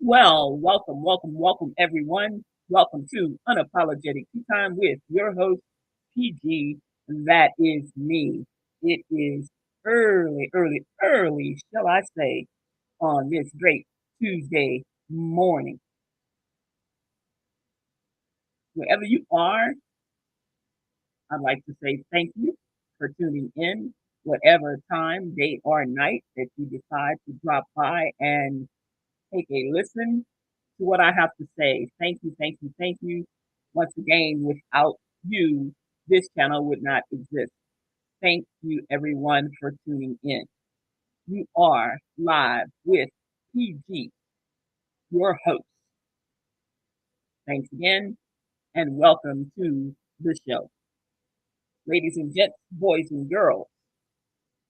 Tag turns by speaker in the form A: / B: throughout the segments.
A: Well, welcome, everyone. Welcome to Unapologetic Tea Time with your host, PG. That is me. It is early, shall I say, on this great Tuesday morning. Wherever you are, I'd like to say thank you for tuning in, whatever time, day, or night that you decide to drop by and take a listen to what I have to say. Thank you. Once again, without you, this channel would not exist. Thank you, everyone, for tuning in. You are live with PG, your host. Thanks again, and welcome to the show. Ladies and gents, boys and girls,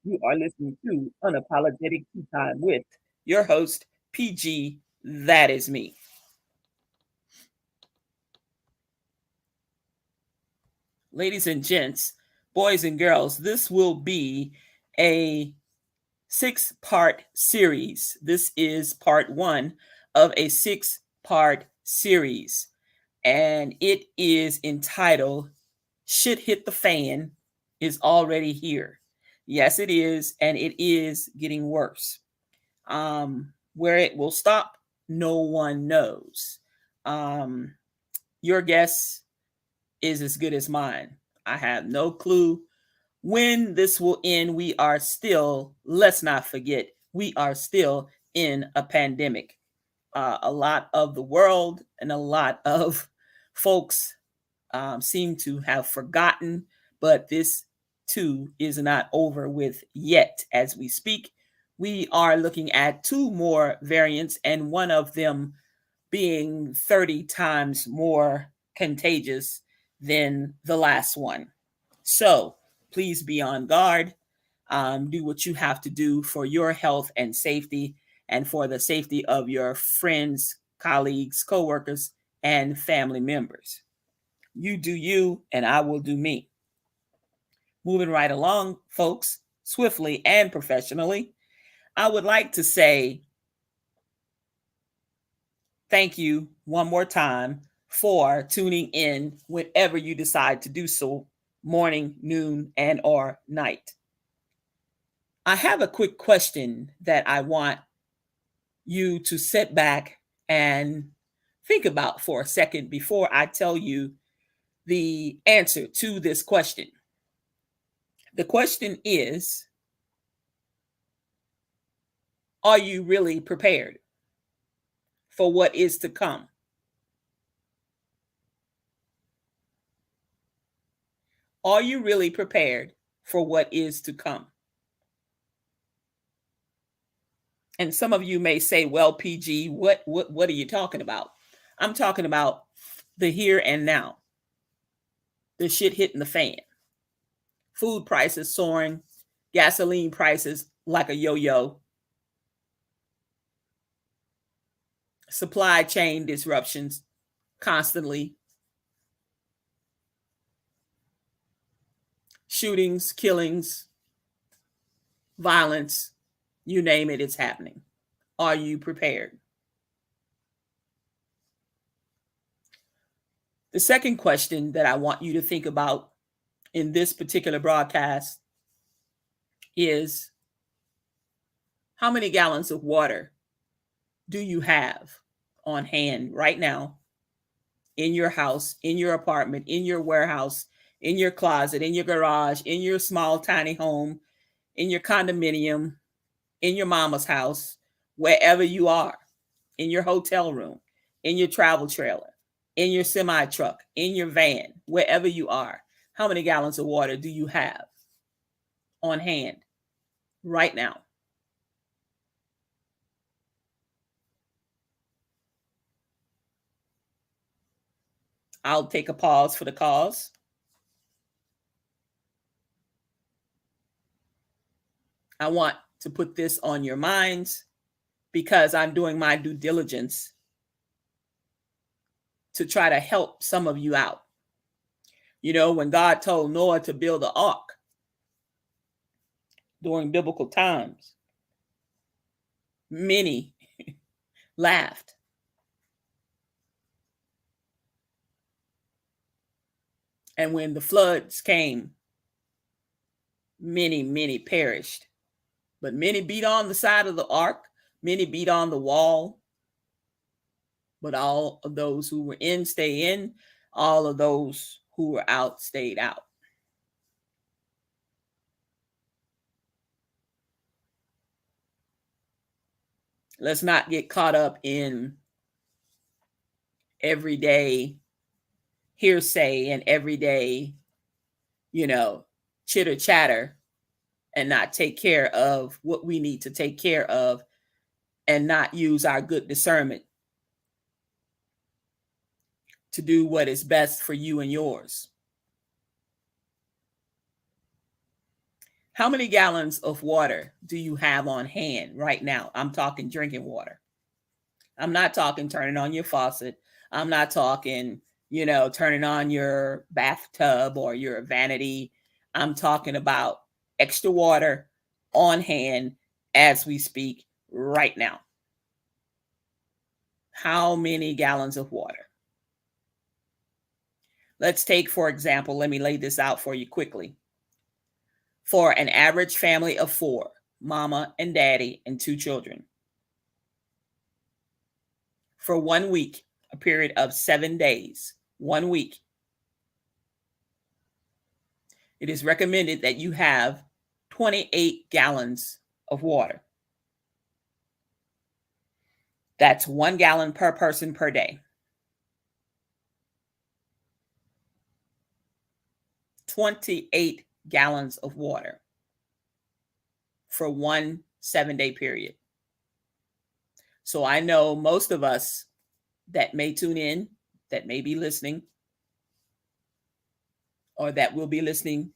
A: you are listening to Unapologetic Tea Time with your host, PG. That is me. Ladies and gents, boys and girls, this will be a 6-part series. This is part 1 of a 6-part series, and it is entitled Shit Hit the Fan is Already Here. Yes, it is, and it is getting worse. Where it will stop, no one knows. Your guess is as good as mine. I have no clue when this will end. We are still, let's not forget, we are still in a pandemic. A lot of the world and a lot of folks seem to have forgotten, but this too is not over with yet. As we speak, we are looking at 2 more variants, and one of them being 30 times more contagious than the last one. So please be on guard. Do what you have to do for your health and safety, and for the safety of your friends, colleagues, coworkers, and family members. You do you, and I will do me. Moving right along, folks, swiftly and professionally, I would like to say thank you one more time for tuning in whenever you decide to do so, morning, noon, and or night. I have a quick question that I want you to sit back and think about for a second before I tell you the answer to this question. The question is, are you really prepared for what is to come? Are you really prepared for what is to come? And some of you may say, well, PG, what are you talking about? I'm talking about the here and now. The shit hitting the fan. Food prices soaring, gasoline prices like a yo-yo, supply chain disruptions constantly, shootings, killings, violence, you name it, it's happening. Are you prepared? The second question that I want you to think about in this particular broadcast is, how many gallons of water do you have on hand right now in your house, in your apartment, in your warehouse, in your closet, in your garage, in your small, tiny home, in your condominium, in your mama's house, wherever you are, in your hotel room, in your travel trailer, in your semi truck, in your van, wherever you are? How many gallons of water do you have on hand right now? I'll take a pause for the cause. I want to put this on your minds because I'm doing my due diligence to try to help some of you out. You know, when God told Noah to build an ark during biblical times, many laughed. And when the floods came, many perished. But many beat on the side of the ark, many beat on the wall. But all of those who were in stay in, all of those who were out stayed out. Let's not get caught up in everyday hearsay and everyday, chitter chatter, and not take care of what we need to take care of, and not use our good discernment to do what is best for you and yours. How many gallons of water do you have on hand right now? I'm talking drinking water. I'm not talking turning on your faucet. I'm not talking, turning on your bathtub or your vanity. I'm talking about extra water on hand as we speak right now. How many gallons of water? Let's take, for example, let me lay this out for you quickly. For an average family of 4, mama and daddy and 2 children, for 1 week, a period of 7 days, 1 week, it is recommended that you have 28 gallons of water. That's 1 gallon per person per day. 28 gallons of water for 1 7-day period. So I know most of us that may tune in, that may be listening, or that will be listening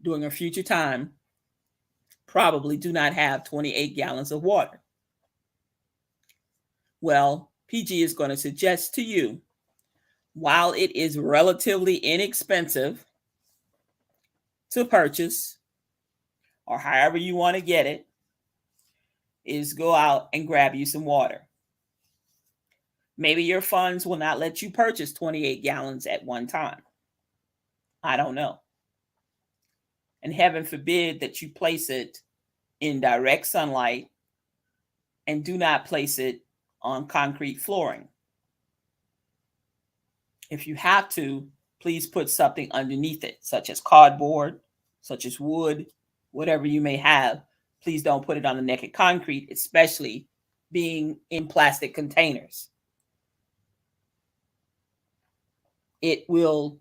A: during a future time, probably do not have 28 gallons of water. Well, PG is going to suggest to you, while it is relatively inexpensive to purchase, or however you want to get it, is go out and grab you some water. Maybe your funds will not let you purchase 28 gallons at one time. I don't know. And heaven forbid that you place it in direct sunlight, and do not place it on concrete flooring. If you have to, please put something underneath it, such as cardboard, such as wood, whatever you may have. Please don't put it on the naked concrete, especially being in plastic containers. It will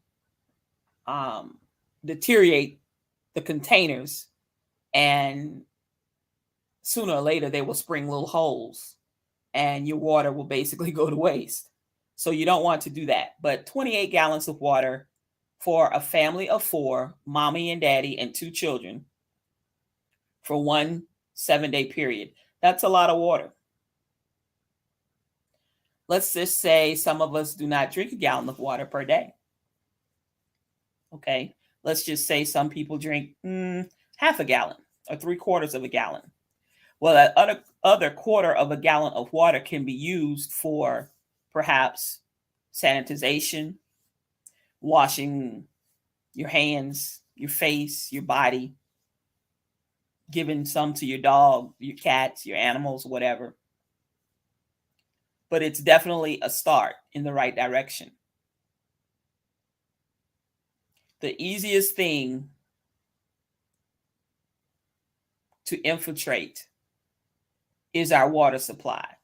A: deteriorate the containers, and sooner or later they will spring little holes, and your water will basically go to waste. So you don't want to do that. But 28 gallons of water for a family of 4, mommy and daddy and 2 children, for 1 7-day period. That's a lot of water. Let's just say some of us do not drink a gallon of water per day. Okay. Let's just say some people drink half a gallon or 3/4 of a gallon. Well, that other quarter of a gallon of water can be used for perhaps sanitization, washing your hands, your face, your body, giving some to your dog, your cats, your animals, whatever. But it's definitely a start in the right direction. The easiest thing to infiltrate is our water supply.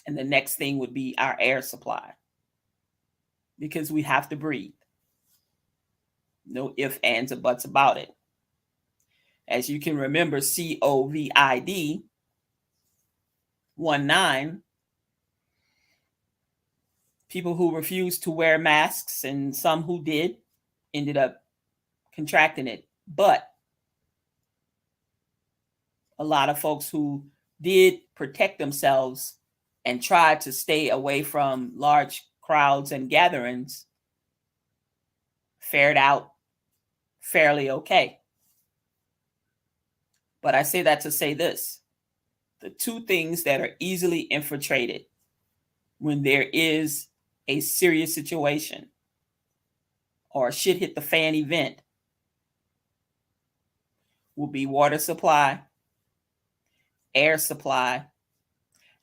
A: And the next thing would be our air supply, because we have to breathe. No ifs, ands, or buts about it. As you can remember, COVID 19, people who refused to wear masks and some who did ended up contracting it. But a lot of folks who did protect themselves and tried to stay away from large crowds and gatherings fared out fairly okay. But I say that to say this: the 2 things that are easily infiltrated when there is a serious situation or shit hit the fan event will be water supply, air supply,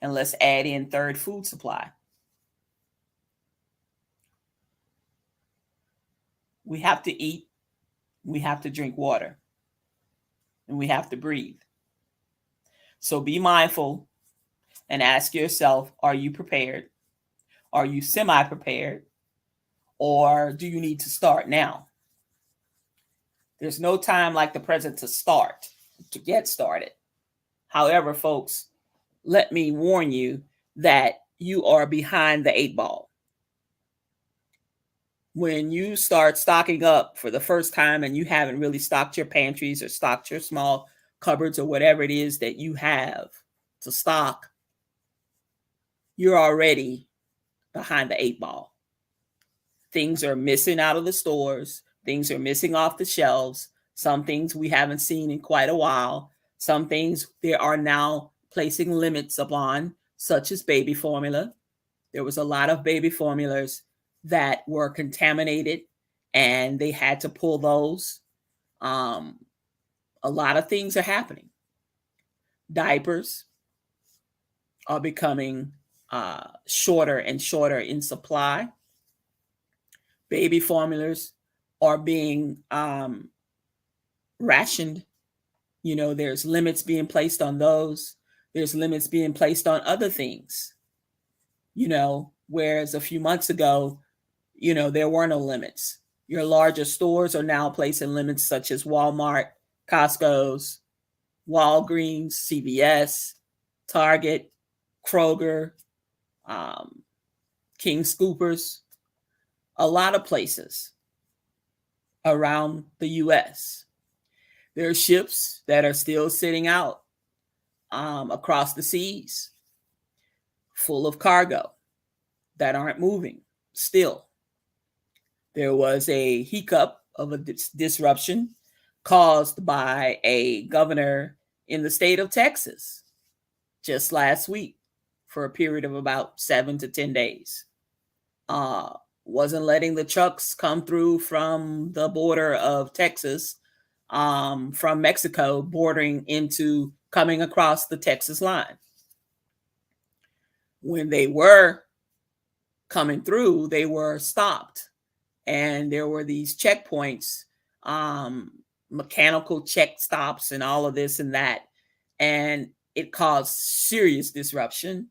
A: and let's add in third, food supply. We have to eat, we have to drink water, and we have to breathe. So be mindful and ask yourself, are you prepared? Are you semi-prepared? Or do you need to start now? There's no time like the present to start, to get started. However, folks, let me warn you that you are behind the 8 ball. When you start stocking up for the first time and you haven't really stocked your pantries or stocked your small cupboards or whatever it is that you have to stock, you're already behind the 8 ball. Things are missing out of the stores. Things are missing off the shelves. Some things we haven't seen in quite a while. Some things they are now placing limits upon, such as baby formula. There was a lot of baby formulas that were contaminated and they had to pull those. A lot of things are happening. Diapers are becoming shorter and shorter in supply. Baby formulas are being rationed. You know, there's limits being placed on those. There's limits being placed on other things. You know, whereas a few months ago, you know, there were no limits. Your larger stores are now placing limits such as Walmart, Costco's, Walgreens, CVS, Target, Kroger, King Scoopers, a lot of places around the US. There are ships that are still sitting out across the seas full of cargo that aren't moving still. There was a hiccup of a disruption caused by a governor in the state of Texas just last week for a period of about 7 to 10 days. Wasn't letting the trucks come through from the border of Texas, from Mexico, bordering into coming across the Texas line. When they were coming through, they were stopped. And there were these checkpoints, mechanical check stops, and all of this and that. And it caused serious disruption.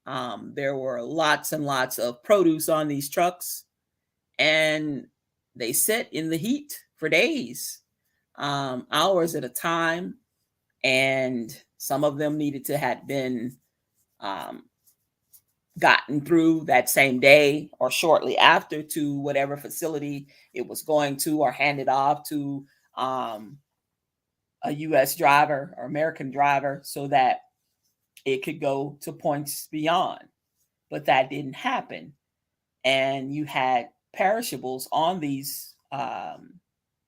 A: There were lots and lots of produce on these trucks, and they sat in the heat for days, hours at a time. And some of them needed to have been gotten through that same day or shortly after to whatever facility it was going to, or handed off to a US driver or American driver so that it could go to points beyond. But that didn't happen. And you had perishables on these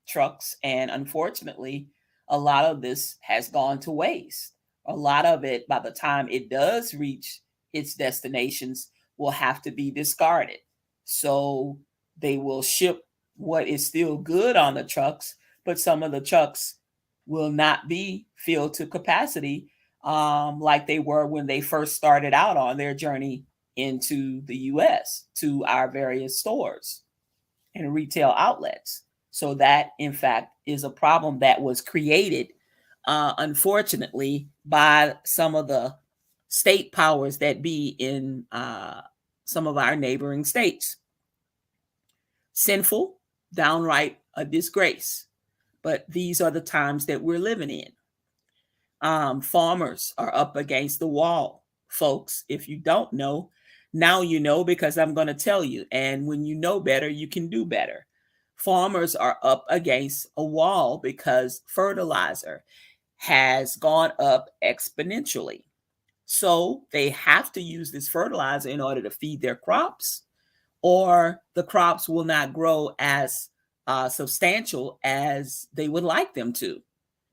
A: trucks. And unfortunately, a lot of this has gone to waste. A lot of it, by the time it does reach its destinations, will have to be discarded. So they will ship what is still good on the trucks, but some of the trucks will not be filled to capacity like they were when they first started out on their journey into the US to our various stores and retail outlets. So that, in fact, is a problem that was created, unfortunately, by some of the state powers that be in some of our neighboring states. Sinful, downright a disgrace. But these are the times that we're living in. Farmers are up against the wall, folks. If you don't know, now you know, because I'm going to tell you. And when you know better, you can do better. Farmers are up against a wall because fertilizer has gone up exponentially. So they have to use this fertilizer in order to feed their crops, or the crops will not grow as substantial as they would like them to.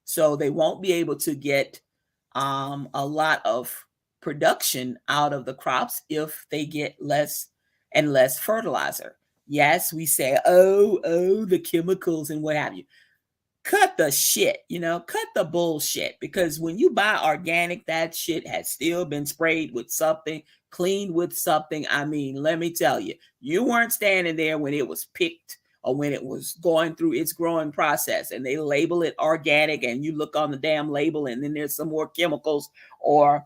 A: So they won't be able to get a lot of production out of the crops if they get less and less fertilizer. Yes, we say, oh, the chemicals and what have you. Cut the shit, cut the bullshit. Because when you buy organic, that shit has still been sprayed with something, cleaned with something. I mean, let me tell you, you weren't standing there when it was picked or when it was going through its growing process and they label it organic and you look on the damn label and then there's some more chemicals, or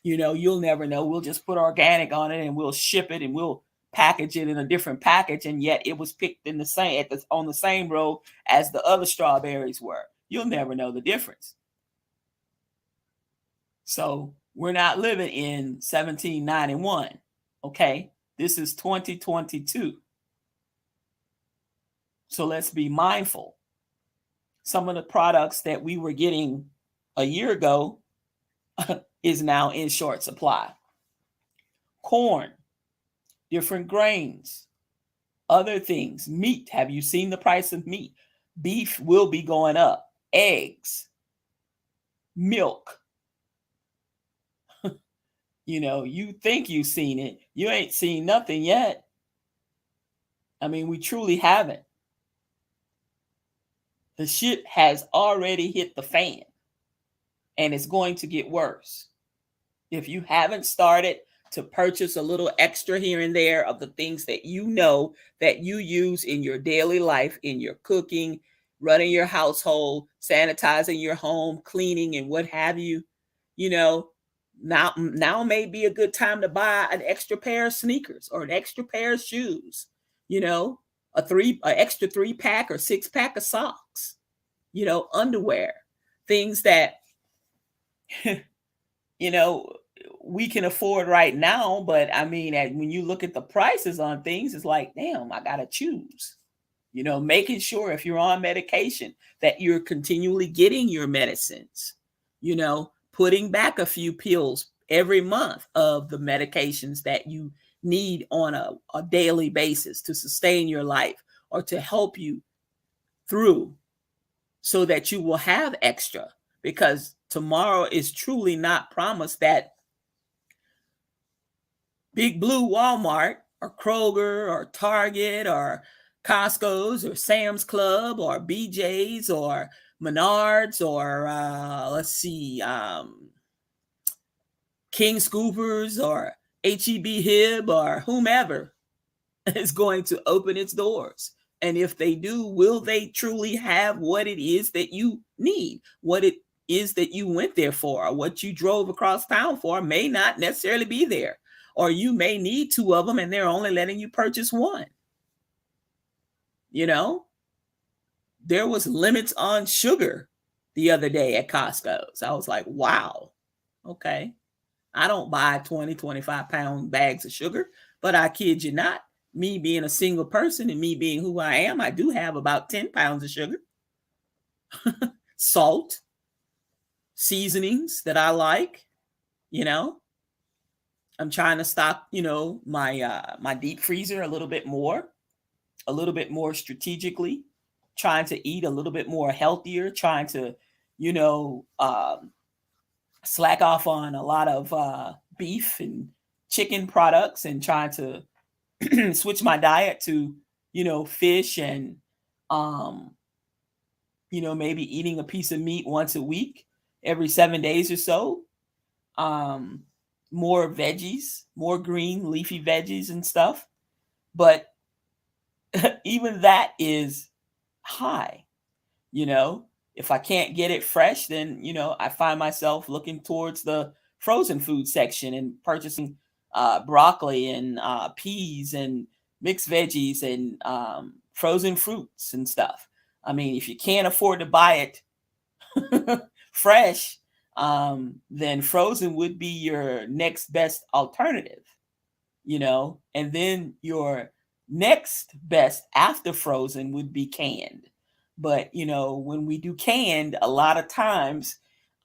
A: you'll never know. We'll just put organic on it and we'll ship it and we'll package it in a different package, and yet it was picked in the same on the same row as the other strawberries were. You'll never know the difference. So we're not living in 1791. Okay, this is 2022. So let's be mindful. Some of the products that we were getting a year ago is now in short supply. Corn, different grains, other things. Meat. Have you seen the price of meat? Beef will be going up. Eggs, milk. You think you've seen it. You ain't seen nothing yet. I mean, we truly haven't. The shit has already hit the fan, and it's going to get worse. If you haven't started to purchase a little extra here and there of the things that that you use in your daily life, in your cooking, running your household, sanitizing your home, cleaning and what have you, now may be a good time to buy an extra pair of sneakers or an extra pair of shoes, an extra 3-pack or 6-pack of socks, underwear, things that we can afford right now. But I mean, when you look at the prices on things, it's like, damn, I gotta choose. Making sure if you're on medication that you're continually getting your medicines, putting back a few pills every month of the medications that you need on a daily basis to sustain your life or to help you through, so that you will have extra, because tomorrow is truly not promised that Big Blue Walmart or Kroger or Target or Costco's or Sam's Club or BJ's or Menards or King Scoopers or HEB Hib or whomever is going to open its doors. And if they do, will they truly have what it is that you need? What it is that you went there for, or what you drove across town for may not necessarily be there. Or you may need 2 of them and they're only letting you purchase 1. There was limits on sugar the other day at Costco's. I was like, wow, okay. I don't buy 20, 25-pound bags of sugar, but I kid you not, me being a single person and me being who I am, I do have about 10 pounds of sugar. Salt, seasonings that I like, I'm trying to stock, my deep freezer a little bit more strategically, trying to eat a little bit more healthier, trying to, slack off on a lot of beef and chicken products and trying to switch my diet to, fish and, maybe eating a piece of meat once a week, every 7 days or so. More veggies, more green leafy veggies and stuff. But even that is high. If I can't get it fresh, then, I find myself looking towards the frozen food section and purchasing broccoli and peas and mixed veggies and frozen fruits and stuff. I mean, if you can't afford to buy it fresh, then frozen would be your next best alternative, and then your next best after frozen would be canned. But, when we do canned, a lot of times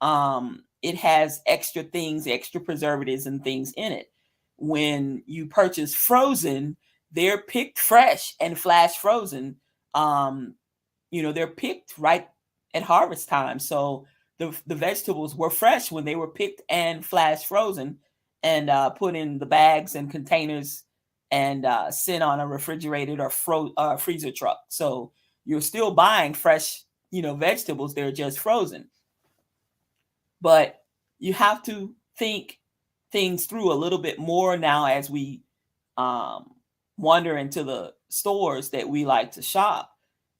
A: it has extra things, extra preservatives and things in it. When you purchase frozen, they're picked fresh and flash frozen. They're picked right at harvest time. So the vegetables were fresh when they were picked and flash frozen and put in the bags and containers and sit on a refrigerated or freezer truck. So you're still buying fresh, vegetables. They're just frozen. But you have to think things through a little bit more now as we um, wander into the stores that we like to shop.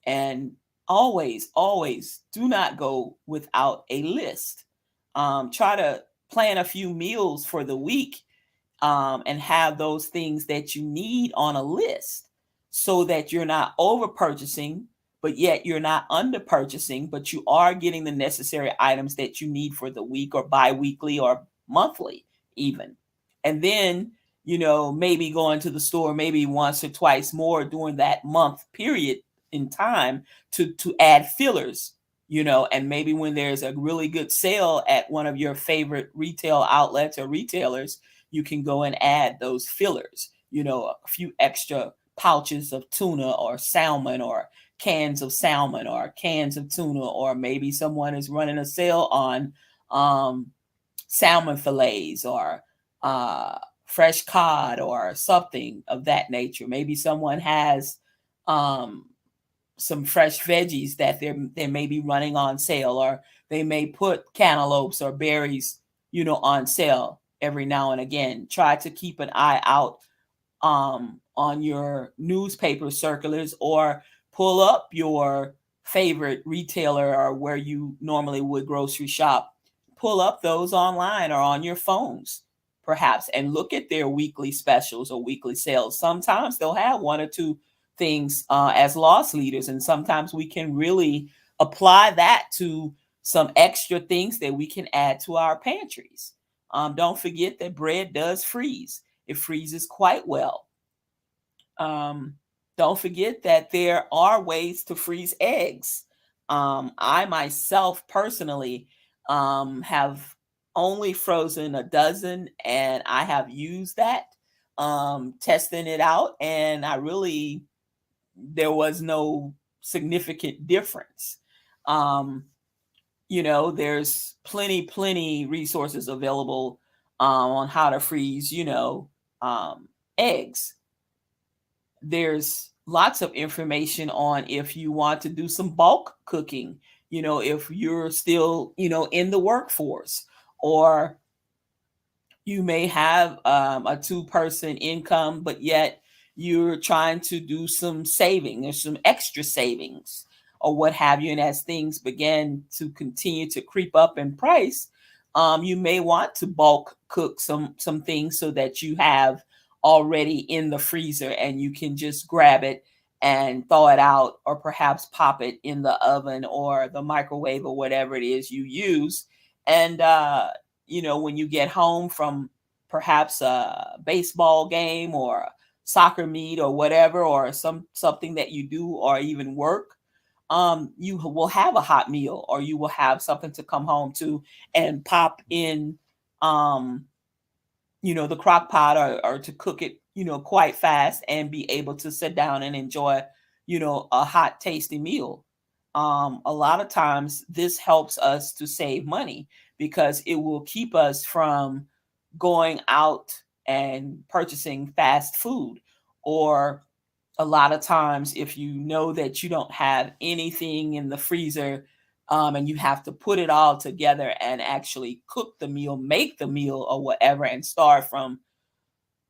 A: And always, always do not go without a list. Try to plan a few meals for the week, and have those things that you need on a list so that you're not over purchasing, but yet you're not under purchasing, but you are getting the necessary items that you need for the week or bi-weekly or monthly even. And then, maybe going to the store maybe once or twice more during that month period in time to add fillers, and maybe when there's a really good sale at one of your favorite retail outlets or retailers, you can go and add those fillers, a few extra pouches of tuna or salmon, or cans of salmon or cans of tuna, or maybe someone is running a sale on um, salmon fillets, or fresh cod or something of that nature. Maybe someone has um, some fresh veggies that they may be running on sale, or they may put cantaloupes or berries, on sale every now and again. Try to keep an eye out on your newspaper circulars, or pull up your favorite retailer or where you normally would grocery shop. Pull up those online or on your phones, perhaps, and look at their weekly specials or weekly sales. Sometimes they'll have one or two things as loss leaders, and sometimes we can really apply that to some extra things that we can add to our pantries. Don't forget that bread does freeze. It freezes quite well. Um, don't forget that there are ways to freeze eggs. I myself personally have only frozen a dozen, and I have used that, testing it out, and there was no significant difference. Um, there's plenty resources available on how to freeze, eggs. There's lots of information on if you want to do some bulk cooking, if you're still, in the workforce, or you may have a two-person income, but yet you're trying to do some saving or some extra savings or what have you. And as things begin to continue to creep up in price, you may want to bulk cook some things so that you have already in the freezer and you can just grab it and thaw it out, or perhaps pop it in the oven or the microwave or whatever it is you use. And when you get home from perhaps a baseball game or a soccer meet or whatever, or something that you do, or even work, you will have a hot meal, or you will have something to come home to and pop in, um, the crock pot, or to cook it, quite fast, and be able to sit down and enjoy, a hot, tasty meal. A lot of times this helps us to save money because it will keep us from going out and purchasing fast food. Or a lot of times, if you know that you don't have anything in the freezer, and you have to put it all together and actually cook the meal, make the meal or whatever, and start from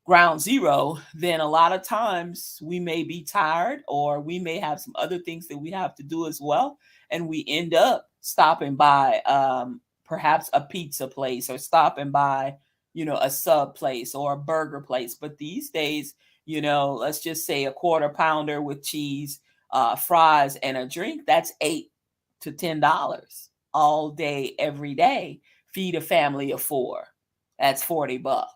A: ground zero, then a lot of times we may be tired, or we may have some other things that we have to do as well. And we end up stopping by perhaps a pizza place, or stopping by, a sub place or a burger place. But these days, let's just say a quarter pounder with cheese, fries, and a drink, that's $8 to $10 all day, every day. Feed a family of four. That's $40.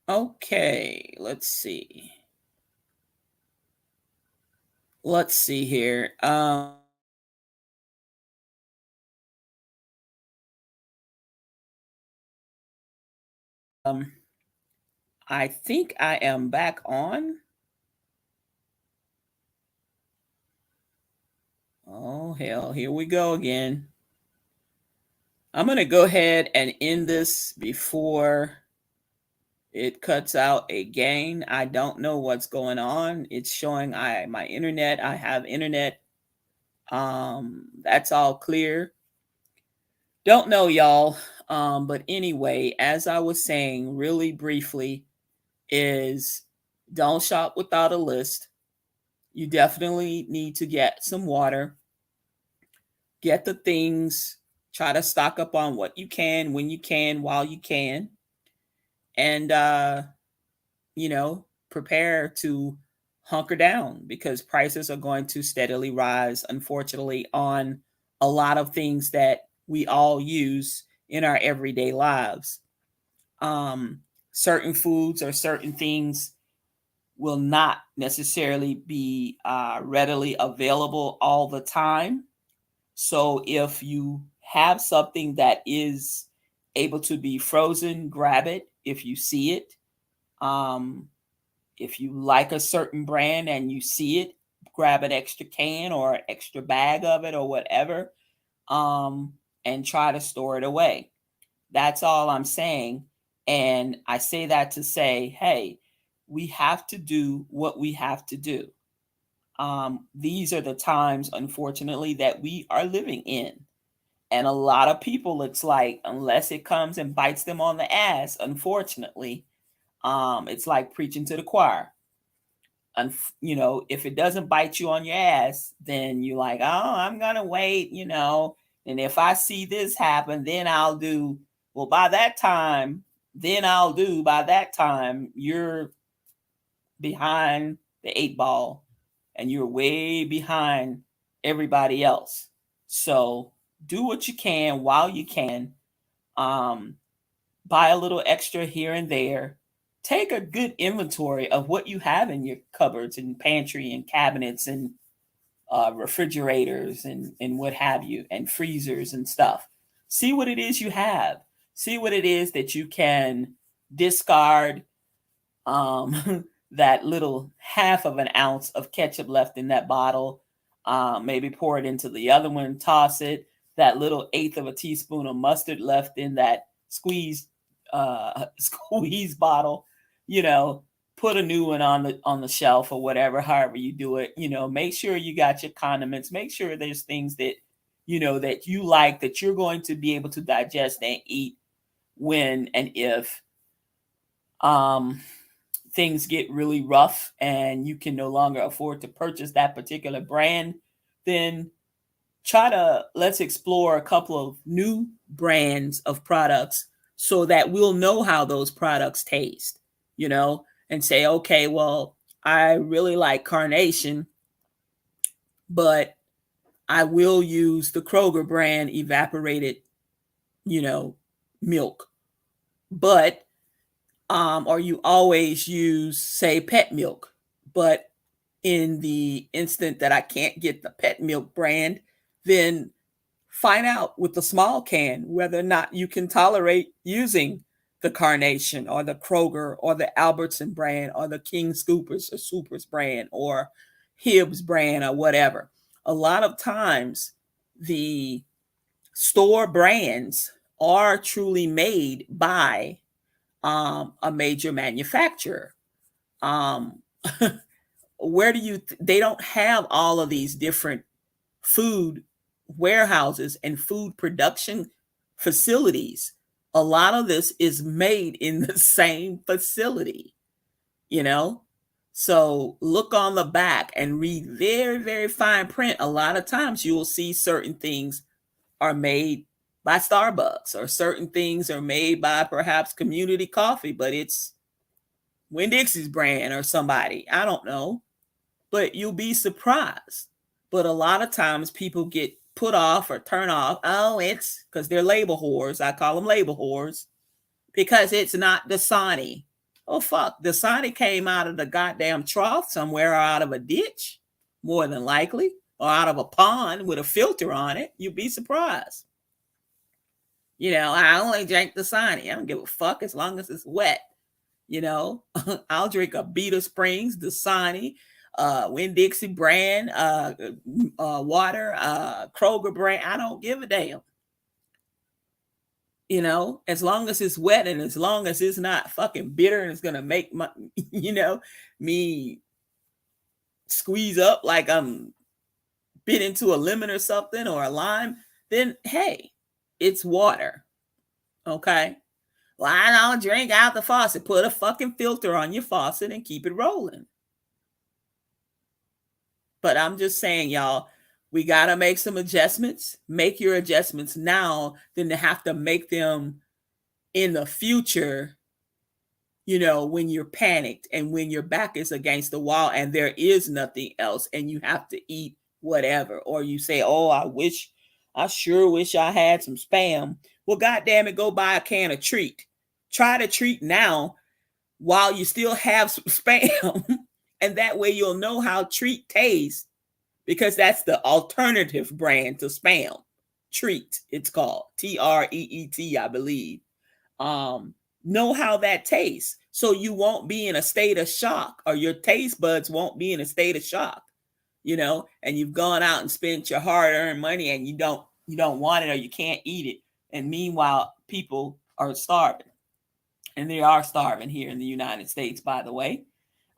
A: Okay, let's see. Let's see here. Um, I think I am back on. Oh, hell, here we go again. I'm going to go ahead and end this before it cuts out again. I don't know what's going on. It's showing my internet. I have internet. That's all clear. Don't know, y'all. But anyway, as I was saying really briefly, is don't shop without a list. You definitely need to get some water, get the things, try to stock up on what you can, when you can, while you can, and prepare to hunker down because prices are going to steadily rise, unfortunately, on a lot of things that we all use in our everyday lives. Certain foods or certain things will not necessarily be readily available all the time. So if you have something that is able to be frozen, grab it if you see it. Um, if you like a certain brand and you see it, grab an extra can or an extra bag of it or whatever, and try to store it away. That's all I'm saying. And I say that to say, hey, we have to do what we have to do. These are the times, unfortunately, that we are living in. And a lot of people, it's like, unless it comes and bites them on the ass, unfortunately, it's like preaching to the choir. If it doesn't bite you on your ass, then you're like, oh, I'm going to wait. And if I see this happen, then I'll do. Well, by that time, by that time, you're behind the eight ball and you're way behind everybody else. So do what you can while you can. Um, Buy a little extra here and there. Take a good inventory of what you have in your cupboards and pantry and cabinets and refrigerators and what have you, and freezers and stuff. See what it is you have. See what it is that you can discard, that little half of an ounce of ketchup left in that bottle. Maybe pour it into the other one, toss it. That little eighth of a teaspoon of mustard left in that squeeze bottle. You know, put a new one on the shelf or whatever. However you do it. Make sure you got your condiments. Make sure there's things that that you like that you're going to be able to digest and eat when and if um things get really rough and you can no longer afford to purchase that particular brand, then let's explore a couple of new brands of products so that we'll know how those products taste, and say, okay, well, I really like Carnation, but I will use the Kroger brand evaporated, you know, milk. But or you always use, say, pet milk, but in the instant that I can't get the pet milk brand, then find out with the small can whether or not you can tolerate using the Carnation or the Kroger or the Albertson brand or the King Scoopers or Supers brand or Hibbs brand or whatever. A lot of times, the store brands are truly made by a major manufacturer. Um, where do they don't have all of these different food warehouses and food production facilities. A lot of this is made in the same facility, you know? So look on the back and read very, very fine print. A lot of times you will see certain things are made by Starbucks or certain things are made by perhaps Community Coffee, but it's Winn Dixie's brand or somebody. I don't know. But you'll be surprised. But a lot of times people get put off or turn off. Oh, it's because they're label whores. I call them label whores because it's not Dasani. Oh, fuck. Dasani came out of the goddamn trough somewhere or out of a ditch, more than likely, or out of a pond with a filter on it. You'd be surprised. You know, I only drink Dasani. I don't give a fuck as long as it's wet. You know, I'll drink a Beta Springs, Dasani, Winn-Dixie brand, water, Kroger brand. I don't give a damn. You know, as long as it's wet and as long as it's not fucking bitter and it's gonna make my, me squeeze up like I'm bit into a lemon or something or a lime, then hey, it's water. Okay. Well, I don't drink out the faucet. Put a fucking filter on your faucet and keep it rolling. But I'm just saying, y'all, we got to make some adjustments. Make your adjustments now than to have to make them in the future, when you're panicked and when your back is against the wall and there is nothing else and you have to eat whatever. Or you say, oh, I sure wish I had some Spam. Well, goddamn it, go buy a can of treat. Try to treat now while you still have some Spam. And that way you'll know how treat tastes, because that's the alternative brand to Spam. Treat, it's called TREET, I believe. Know how that tastes, so you won't be in a state of shock, or your taste buds won't be in a state of shock, and you've gone out and spent your hard-earned money and you don't want it, or you can't eat it. And meanwhile, people are starving. And they are starving here in the United States, by the way.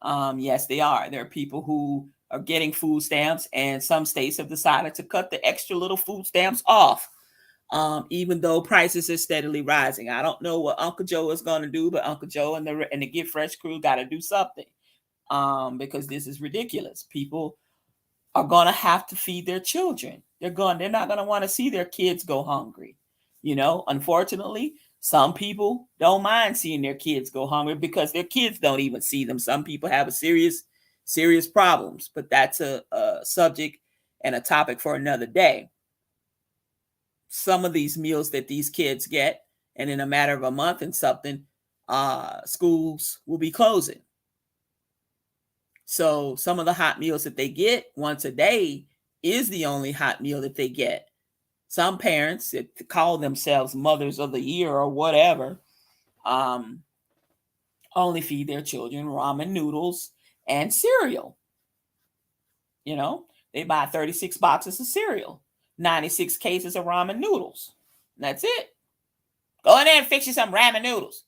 A: Yes, they are. There are people who are getting food stamps, and some states have decided to cut the extra little food stamps off, even though prices are steadily rising. I don't know what Uncle Joe is going to do, but Uncle Joe and the Get Fresh crew got to do something, because this is ridiculous. People are going to have to feed their children. They're not going to want to see their kids go hungry. Unfortunately, some people don't mind seeing their kids go hungry because their kids don't even see them. Some people have serious problems, but that's a subject and a topic for another day. Some of these meals that these kids get, and in a matter of a month and something, schools will be closing. So some of the hot meals that they get once a day is the only hot meal that they get. Some parents that call themselves mothers of the year or whatever, only feed their children ramen noodles and cereal. They buy 36 boxes of cereal, 96 cases of ramen noodles. That's it. Go in there and fix you some ramen noodles.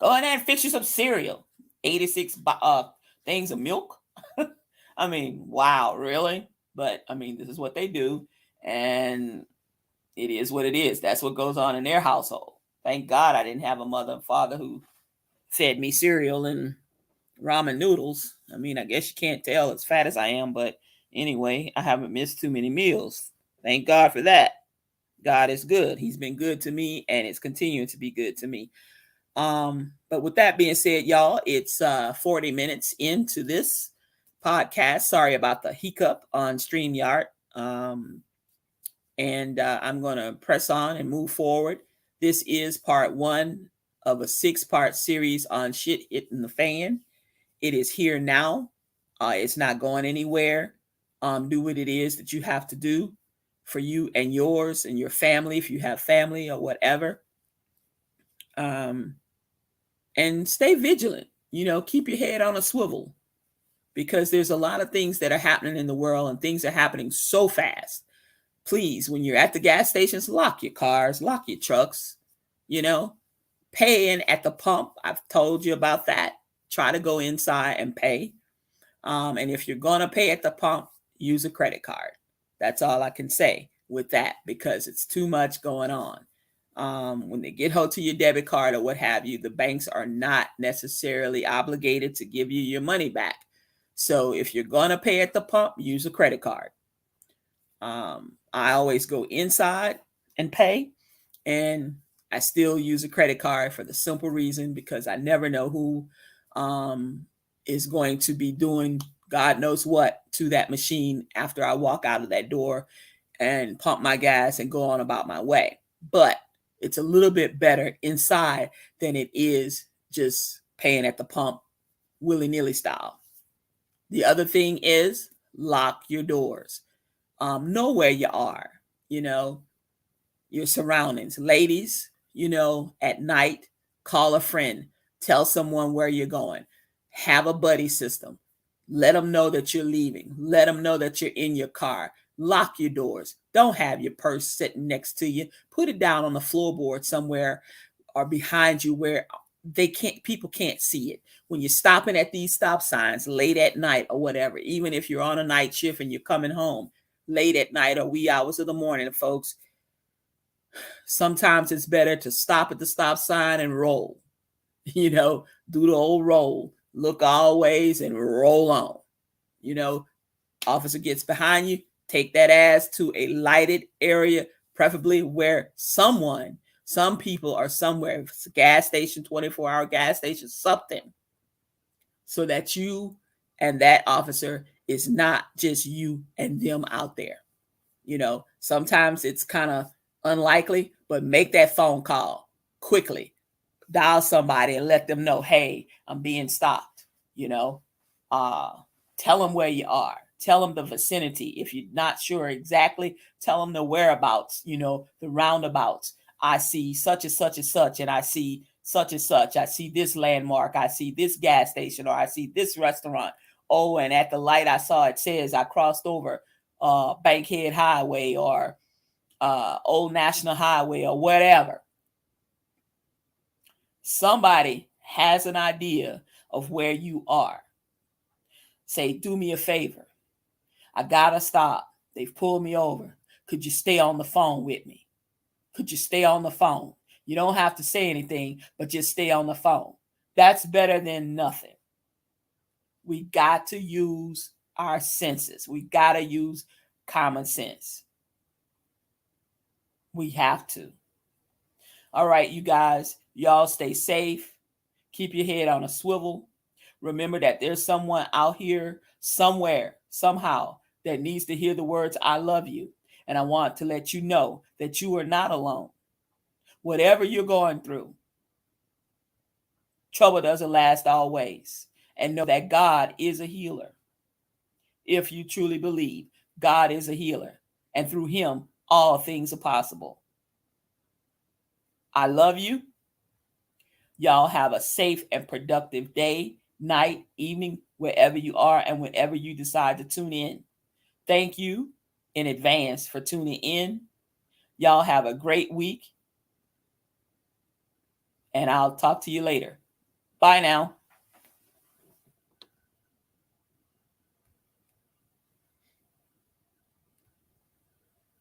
A: Go in there and fix you some cereal. 86 things of milk. I mean, wow, really? But I mean, this is what they do. And it is what it is. That's what goes on in their household. Thank God I didn't have a mother and father who fed me cereal and ramen noodles. I mean, I guess you can't tell as fat as I am, but anyway, I haven't missed too many meals. Thank God for that. God is good. He's been good to me, and it's continuing to be good to me. But with that being said, y'all, it's 40 minutes into this podcast. Sorry about the hiccup on StreamYard. And I'm going to press on and move forward. This is part 1 of a 6-part series on shit hitting the fan. It is here now. It's not going anywhere. Do what it is that you have to do for you and yours and your family, if you have family or whatever. And stay vigilant. Keep your head on a swivel, because there's a lot of things that are happening in the world, and things are happening so fast. Please, when you're at the gas stations, lock your cars, lock your trucks, paying at the pump. I've told you about that. Try to go inside and pay. And if you're going to pay at the pump, use a credit card. That's all I can say with that, because it's too much going on. When they get hold to your debit card or what have you, the banks are not necessarily obligated to give you your money back. So if you're going to pay at the pump, use a credit card. I always go inside and pay, and I still use a credit card for the simple reason because I never know who is going to be doing God knows what to that machine after I walk out of that door and pump my gas and go on about my way. But it's a little bit better inside than it is just paying at the pump willy-nilly style. The other thing is lock your doors. Know where you are, you know, your surroundings. Ladies, at night, call a friend, tell someone where you're going, have a buddy system. Let them know that you're leaving. Let them know that you're in your car. Lock your doors. Don't have your purse sitting next to you. Put it down on the floorboard somewhere or behind you where people can't see it. When you're stopping at these stop signs late at night or whatever, even if you're on a night shift and you're coming home late at night or wee hours of the morning, folks, sometimes it's better to stop at the stop sign and roll. Do the old roll, look all ways and roll on. Officer gets behind you, take that ass to a lighted area, preferably where some people are somewhere, if it's a gas station, 24-hour gas station, something, so that you and that officer is not just you and them out there. Sometimes it's kind of unlikely, but make that phone call quickly. Dial somebody and let them know, hey, I'm being stopped. Tell them where you are. Tell them the vicinity. If you're not sure exactly, tell them the whereabouts, the roundabouts. I see such and such and such, and I see such and such. I see this landmark. I see this gas station, or I see this restaurant. Oh, and at the light I saw it says I crossed over Bankhead Highway or Old National Highway or whatever. Somebody has an idea of where you are. Say, do me a favor. I gotta stop. They've pulled me over. Could you stay on the phone with me? Could you stay on the phone? You don't have to say anything, but just stay on the phone. That's better than nothing. We got to use our senses. We got to use common sense. We have to. All right, you guys, y'all stay safe. Keep your head on a swivel. Remember that there's someone out here somewhere, somehow, that needs to hear the words, I love you. And I want to let you know that you are not alone. Whatever you're going through, trouble doesn't last always. And know that God is a healer. If you truly believe God is a healer, and through him, all things are possible. I love you. Y'all have a safe and productive day, night, evening, wherever you are and whenever you decide to tune in. Thank you in advance for tuning in. Y'all have a great week, and I'll talk to you later. Bye now.